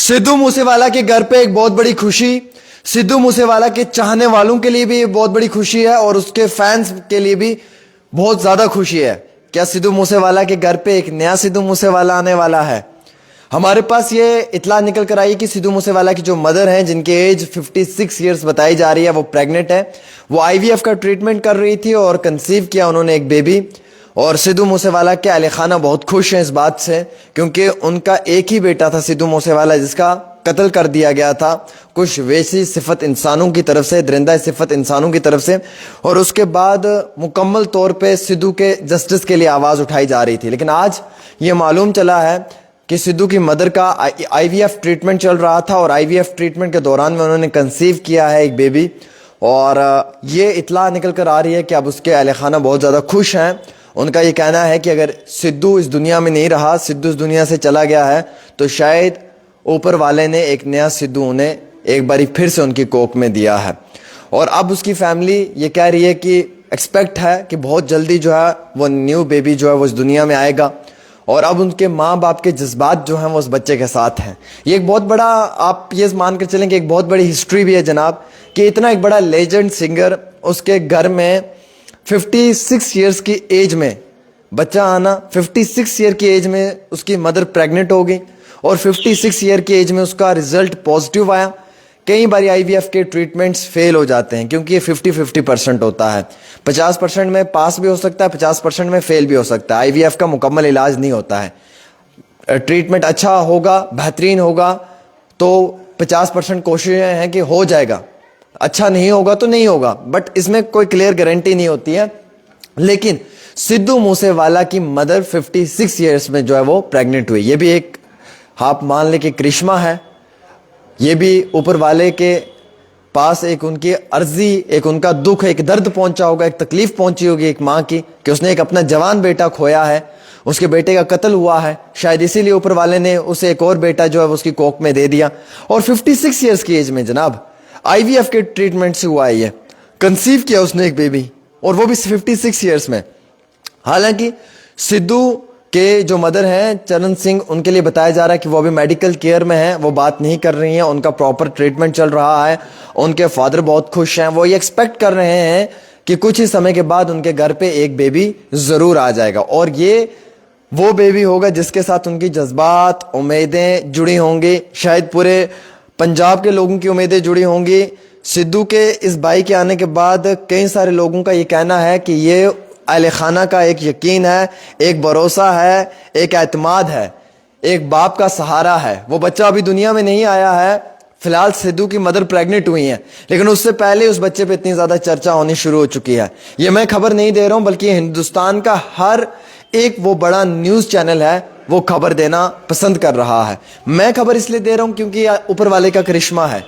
सिद्धू मूसेवाला के घर पे एक बहुत बड़ी खुशी, सिद्धू मूसेवाला के चाहने वालों के लिए भी ये बहुत बड़ी खुशी है और उसके फैंस के लिए भी बहुत ज्यादा खुशी है। क्या सिद्धू मूसेवाला के घर पे एक नया सिद्धू मूसेवाला आने वाला है? हमारे पास ये इत्तला निकल कर आई कि सिद्धू मूसेवाला की जो मदर हैं, जिनके एज 56 ईयर्स बताई जा रही है, वो प्रेग्नेंट है। वो आईवीएफ का ट्रीटमेंट कर रही थी और कंसीव किया उन्होंने एक बेबी। और सिद्धू मूसेवाला के अहले खाना बहुत खुश हैं इस बात से, क्योंकि उनका एक ही बेटा था सिद्धू मूसेवाला, जिसका कत्ल कर दिया गया था कुछ वैसी सिफत इंसानों की तरफ से, दरिंदा सिफत इंसानों की तरफ से। और उसके बाद मुकम्मल तौर पे सिद्धू के जस्टिस के लिए आवाज़ उठाई जा रही थी। लेकिन आज ये मालूम चला है कि सिद्धू की मदर का आईवीएफ ट्रीटमेंट चल रहा था और आईवीएफ ट्रीटमेंट के दौरान में उन्होंने कंसीव किया है एक बेबी। और ये इत्तला निकल कर आ रही है कि अब उसके अहले खाना बहुत ज़्यादा खुश हैं। उनका ये कहना है कि अगर सिद्धू इस दुनिया में नहीं रहा, सिद्धू इस दुनिया से चला गया है, तो शायद ऊपर वाले ने एक नया सिद्धू उन्हें एक बारी फिर से उनकी कोख में दिया है। और अब उसकी फैमिली ये कह रही है कि एक्सपेक्ट है कि बहुत जल्दी जो है वो न्यू बेबी जो है वो इस दुनिया में आएगा। और अब उनके माँ बाप के जज्बात जो हैं वो उस बच्चे के साथ हैं। ये एक बहुत बड़ा, आप ये मान कर चलें कि एक बहुत बड़ी हिस्ट्री भी है जनाब, कि इतना एक बड़ा लेजेंड सिंगर, उसके घर में 56 ईयर्स की एज में बच्चा आना, 56 ईयर की एज में उसकी मदर प्रेग्नेंट हो गई और 56 ईयर की एज में उसका रिजल्ट पॉजिटिव आया। कई बार आईवीएफ के ट्रीटमेंट्स फेल हो जाते हैं क्योंकि ये 50-50% होता है। 50% में पास भी हो सकता है, 50% में फेल भी हो सकता है। आईवीएफ का मुकम्मल इलाज नहीं होता है। ट्रीटमेंट अच्छा होगा, बेहतरीन होगा तो 50% कोशिशें हैं कि हो जाएगा, अच्छा नहीं होगा तो नहीं होगा, बट इसमें कोई क्लियर गारंटी नहीं होती है। लेकिन सिद्धू मूसेवाला की मदर 56 ईयर्स में जो है वो प्रेग्नेंट हुई। ये भी एक, आप मान ले कि करिश्मा है। ये भी ऊपर वाले के पास एक उनकी अर्जी, एक उनका दुख, एक दर्द पहुंचा होगा, एक तकलीफ पहुंची होगी एक माँ की कि उसने एक अपना जवान बेटा खोया है, उसके बेटे का कत्ल हुआ है। शायद इसीलिए ऊपर वाले ने उसे एक और बेटा जो है उसकी कोख में दे दिया। और 56 ईयर्स की एज में जनाब आईवीएफ के ट्रीटमेंट से हुआ है, ये कंसीव किया उसने एक बेबी, और वो भी 56 ईयर्स में। हालांकि सिद्धू के जो मदर हैं चरण सिंह, उनके लिए बताया जा रहा है कि वो अभी मेडिकल केयर में हैं, वो बात नहीं कर रही हैं, उनका प्रॉपर ट्रीटमेंट चल रहा है। उनके फादर बहुत खुश हैं, वो ये एक्सपेक्ट कर रहे हैं कि कुछ ही समय के बाद उनके घर पे एक बेबी जरूर आ जाएगा। और ये वो बेबी होगा जिसके साथ उनकी जज्बात, उम्मीदें जुड़ी होंगी। शायद पूरे पंजाब के लोगों की उम्मीदें जुड़ी होंगी। सिद्धू के इस भाई के आने के बाद कई सारे लोगों का ये कहना है कि ये अहले खाना का एक यकीन है, एक भरोसा है, एक एतमाद है, एक बाप का सहारा है। वो बच्चा अभी दुनिया में नहीं आया है, फिलहाल सिद्धू की मदर प्रेग्नेंट हुई हैं, लेकिन उससे पहले उस बच्चे पे इतनी ज्यादा चर्चा होनी शुरू हो चुकी है। ये मैं खबर नहीं दे रहा हूं, बल्कि हिंदुस्तान का हर एक वो बड़ा न्यूज चैनल है वो खबर देना पसंद कर रहा है। मैं खबर इसलिए दे रहा हूं क्योंकि ऊपर वाले का करिश्मा है,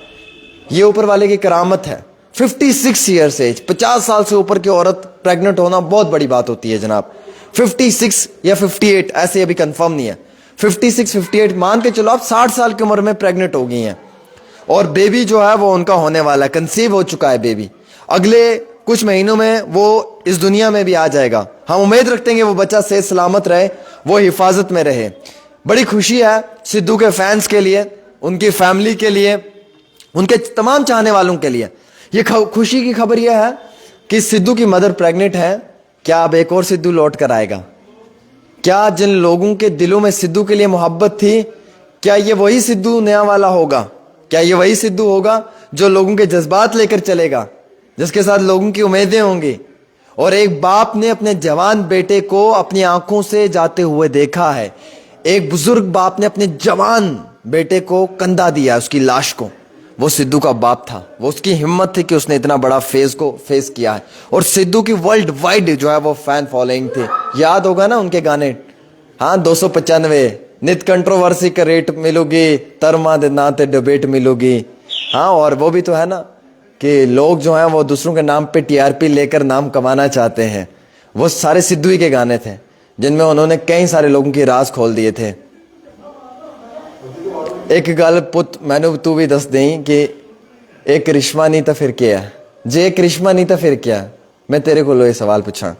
ये ऊपर वाले की करामत है। 56 ईयर्स एज, 50 साल से ऊपर की औरत प्रेग्नेंट होना बहुत बड़ी बात होती है जनाब। 56 या 58 ऐसे अभी कंफर्म नहीं है, 56-58 मान के चलो आप 60 साल की उम्र में प्रेग्नेंट हो गई हैं। और बेबी जो है वो उनका होने वाला है, कंसीव हो चुका है बेबी। अगले कुछ महीनों में वो इस दुनिया में भी आ जाएगा। हम उम्मीद रखते हैं कि वो बच्चा सेहत सलामत रहे, वो हिफाजत में रहे। बड़ी खुशी है सिद्धू के फैंस के लिए, उनकी फैमिली के लिए, उनके तमाम चाहने वालों के लिए। ये खुशी की खबर यह है कि सिद्धू की मदर प्रेग्नेंट है। क्या अब एक और सिद्धू लौट कर आएगा? क्या जिन लोगों के दिलों में सिद्धू के लिए मोहब्बत थी, क्या ये वही सिद्धू नया वाला होगा? क्या ये वही सिद्धू होगा जो लोगों के जज्बात लेकर चलेगा, जिसके साथ लोगों की उम्मीदें होंगी? और एक बाप ने अपने जवान बेटे को अपनी आंखों से जाते हुए देखा है। एक बुजुर्ग बाप ने अपने जवान बेटे को कंधा दिया, उसकी लाश को। वो सिद्धू का बाप था, वो उसकी हिम्मत थी कि उसने इतना बड़ा फेस को फेस किया है। और सिद्धू की वर्ल्ड वाइड जो है वो फैन फॉलोइंग थी। याद होगा ना उनके गाने, हाँ 295 नित कंट्रोवर्सी का रेट मिलोगी, तरमा दे नाते डिबेट मिलोगी। हाँ, और वो भी तो है ना कि लोग जो हैं वो दूसरों के नाम पे टीआरपी लेकर नाम कमाना चाहते हैं। वो सारे सिद्धू ही के गाने थे जिनमें उन्होंने कई सारे लोगों की राज खोल दिए थे। एक गल पुत मैनू तू भी दस दें कि एक करिश्मा नहीं तो फिर क्या? जे करिश्मा नहीं तो फिर क्या? मैं तेरे को ये सवाल पूछा,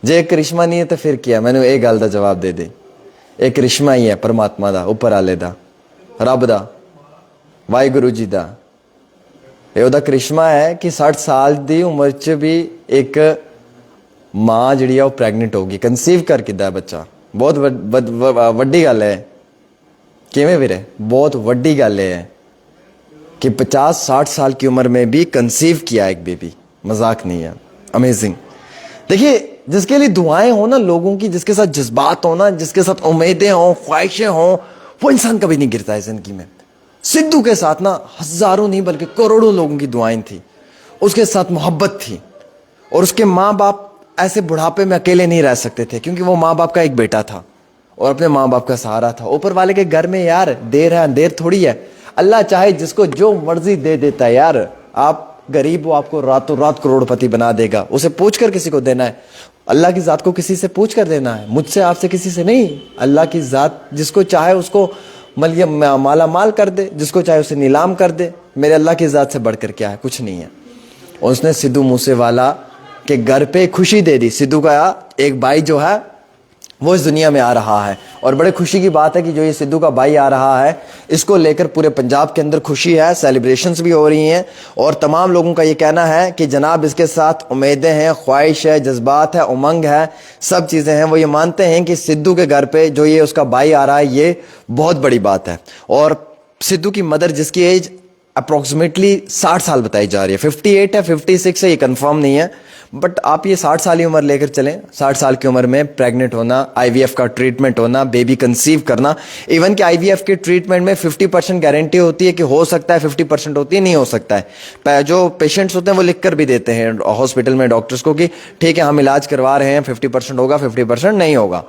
जे करिश्मा नहीं है तो फिर क्या? मैनू एक गल का जवाब दे दे, एक करिश्मा ही है परमात्मा दा, उपर आले दा, रब दा, ਵਾਹਿਗੁਰੂ ਜੀ ਦਾ ਇਹ ਉਹਦਾ ਕ੍ਰਿਸ਼ਮਾ ਹੈ ਕਿ 60 ਸਾਲ ਦੀ ਉਮਰ 'ਚ ਵੀ ਇੱਕ ਮਾਂ ਜਿਹੜੀ ਆ ਉਹ ਪ੍ਰੈਗਨੈਂਟ ਹੋ ਗਈ, ਕਨਸੀਵ ਕਰ ਕਿੱਦਾਂ ਬੱਚਾ। ਬਹੁਤ ਵੱਡੀ ਗੱਲ ਹੈ। ਕਿਵੇਂ ਵੀਰੇ? बहुत ਵੱਡੀ ਗੱਲ है कि 50-60 साल की उम्र में भी कंसीव किया एक बेबी, मजाक नहीं है। अमेजिंग। देखिए, जिसके लिए दुआएं हो ना लोगों की, जिसके साथ जज्बात हो ना, जिसके साथ उम्मीदें हो, ख्वाहिशें हो, वो इंसान कभी नहीं गिरता है जिंदगी में। सिद्धू के साथ ना हजारों नहीं बल्कि करोड़ों लोगों की दुआएं थी, उसके साथ मोहब्बत थी, और उसके माँ बाप ऐसे बुढ़ापे में अकेले नहीं रह सकते थे, क्योंकि वो माँ बाप का एक बेटा था और अपने माँ बाप का सहारा था। ऊपर वाले के घर में यार देर है अंधेर थोड़ी है, अल्लाह चाहे जिसको जो मर्जी दे देता है यार। आप गरीब हो, आपको रातों रात करोड़पति बना देगा, उसे पूछ कर किसी को देना है। अल्लाह की जात को किसी से पूछ कर देना है, मुझसे आपसे किसी से नहीं। अल्लाह की जात जिसको चाहे उसको माला माल कर दे, जिसको चाहे उसे नीलाम कर दे। मेरे अल्लाह की जात से बढ़कर क्या है? कुछ नहीं है। और उसने सिद्धू मूसेवाला के घर पे खुशी दे दी। सिद्धू का एक भाई जो है वो इस दुनिया में आ रहा है, और बड़े खुशी की बात है कि जो ये सिद्धू का भाई आ रहा है, इसको लेकर पूरे पंजाब के अंदर खुशी है, सेलिब्रेशंस भी हो रही हैं। और तमाम लोगों का ये कहना है कि जनाब इसके साथ उम्मीदें हैं, ख्वाहिश है, जज्बात है, उमंग है, सब चीज़ें हैं। वो ये मानते हैं कि सिद्धू के घर पे जो ये उसका भाई आ रहा है, ये बहुत बड़ी बात है। और सिद्धू की मदर, जिसकी एज अप्रोक्सीमेटली 60 साल बताई जा रही है, 58 है 56 है, ये कंफर्म नहीं है, बट आप ये 60 साल की उम्र लेकर चलें। 60 साल की उम्र में प्रेग्नेंट होना, आईवीएफ का ट्रीटमेंट होना, बेबी कंसीव करना। इवन कि आईवीएफ के ट्रीटमेंट में 50% गारंटी होती है कि हो सकता है, 50% होती है नहीं हो सकता है। जो पेशेंट्स होते हैं वो लिख कर भी देते हैं हॉस्पिटल में डॉक्टर्स को कि ठीक है हम इलाज करवा रहे हैं, 50% होगा, 50% नहीं होगा।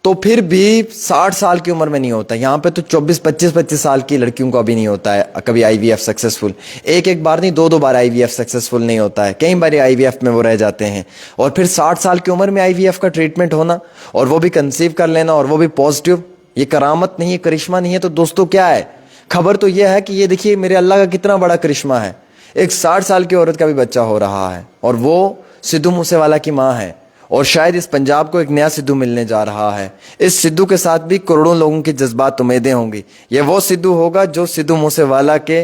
तो फिर भी 60 साल की उम्र में नहीं होता। यहाँ पे तो 25 साल की लड़कियों का भी नहीं होता है कभी आईवीएफ सक्सेसफुल। एक बार नहीं, दो बार आईवीएफ सक्सेसफुल नहीं होता है, कई बार आईवीएफ में वो रह जाते हैं। और फिर 60 साल की उम्र में आईवीएफ का ट्रीटमेंट होना, और वो भी कंसीव कर लेना, और वो भी पॉजिटिव। ये करामत नहीं है, करिश्मा नहीं है, तो दोस्तों क्या है? खबर तो यह है कि ये देखिए मेरे अल्लाह का कितना बड़ा करिश्मा है। एक 60 साल की औरत का भी बच्चा हो रहा है, और वो सिद्धू मूसेवाला की माँ है। और शायद इस पंजाब को एक नया सिद्धू मिलने जा रहा है। इस सिद्धू के साथ भी करोड़ों लोगों की जज्बात उम्मीदें होंगी। ये वो सिद्धू होगा जो सिद्धू मूसेवाला के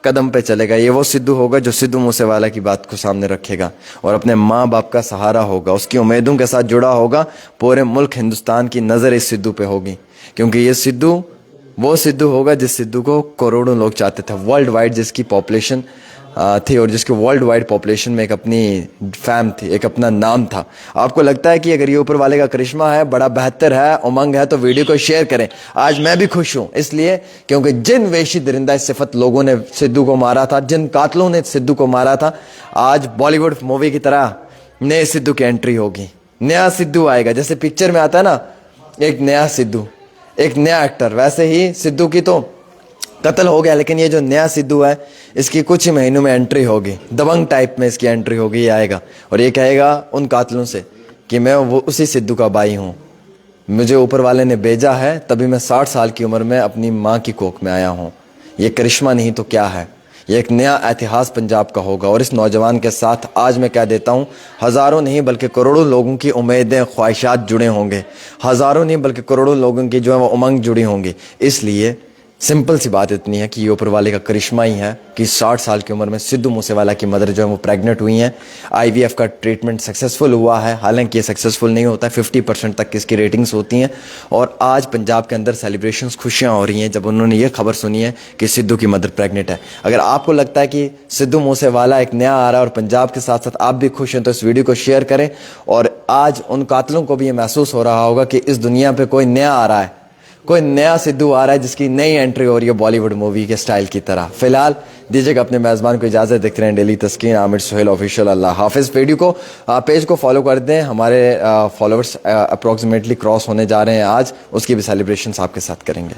कदम पे चलेगा। ये वो सिद्धू होगा जो सिद्धू मूसेवाला की बात को सामने रखेगा और अपने माँ बाप का सहारा होगा, उसकी उम्मीदों के साथ जुड़ा होगा। पूरे मुल्क हिंदुस्तान की नज़र इस सिद्धू पे होगी, क्योंकि ये सिद्धू वो सिद्धू होगा जिस सिद्धू को करोड़ों लोग चाहते थे, वर्ल्ड वाइड जिसकी पॉपुलेशन थी, और जिसके वर्ल्ड वाइड पॉपुलेशन में एक अपनी फैम थी, एक अपना नाम था। आपको लगता है कि अगर ये ऊपर वाले का करिश्मा है, बड़ा बेहतर है, उमंग है, तो वीडियो को शेयर करें। आज मैं भी खुश हूं इसलिए क्योंकि जिन वेशी दरिंदा सिफत लोगों ने सिद्धू को मारा था, जिन कातलों ने सिद्धू को मारा था, आज बॉलीवुड मूवी की तरह नए सिद्धू की एंट्री होगी। नया सिद्धू आएगा। जैसे पिक्चर में आता है ना एक नया सिद्धू, एक नया एक्टर, वैसे ही सिद्धू की तो कत्ल हो गया, लेकिन ये जो नया सिद्धू है इसकी कुछ ही महीनों में एंट्री होगी। दबंग टाइप में इसकी एंट्री होगी। ये आएगा और ये कहेगा उन कातलों से कि मैं वो उसी सिद्धू का भाई हूँ, मुझे ऊपर वाले ने भेजा है, तभी मैं 60 साल की उम्र में अपनी माँ की कोख में आया हूँ। ये करिश्मा नहीं तो क्या है? ये एक नया इतिहास पंजाब का होगा। और इस नौजवान के साथ आज मैं कह देता हूँ, हज़ारों नहीं बल्कि करोड़ों लोगों की उम्मीदें, ख्वाहिशात जुड़े होंगे। हज़ारों नहीं बल्कि करोड़ों लोगों की जो है वो उमंग जुड़ी होंगी। इसलिए सिंपल सी बात इतनी है कि ये ऊपर वाले का करिश्मा ही है कि 60 साल की उम्र में सिद्धू मूसेवाला की मदर जो है वो प्रेग्नेंट हुई हैं। आईवीएफ का ट्रीटमेंट सक्सेसफुल हुआ है, हालांकि ये सक्सेसफुल नहीं होता है, 50% तक की इसकी रेटिंग्स होती हैं। और आज पंजाब के अंदर सेलिब्रेशंस, खुशियां हो रही हैं जब उन्होंने ये खबर सुनी है कि सिद्धू की मदर प्रेग्नेंट है। अगर आपको लगता है कि सिद्धू मूसेवाला एक नया आ रहा है और पंजाब के साथ साथ आप भी खुश हैं, तो इस वीडियो को शेयर करें। और आज उन कातलों को भी ये महसूस हो रहा होगा कि इस दुनिया पर कोई नया आ रहा है, कोई नया सिद्धू आ रहा है जिसकी नई एंट्री हो रही है बॉलीवुड मूवी के स्टाइल की तरह। फिलहाल दीजिएगा अपने मेज़बान को इजाज़त। देखते रहें डेली तस्कीन, आमिर सुहेल ऑफिशियल। अल्लाह हाफिज़। वीडियो को पेज को फॉलो कर दें। हमारे फॉलोअर्स अप्रॉक्सीमेटली क्रॉस होने जा रहे हैं आज, उसकी भी सेलिब्रेशन आपके साथ करेंगे।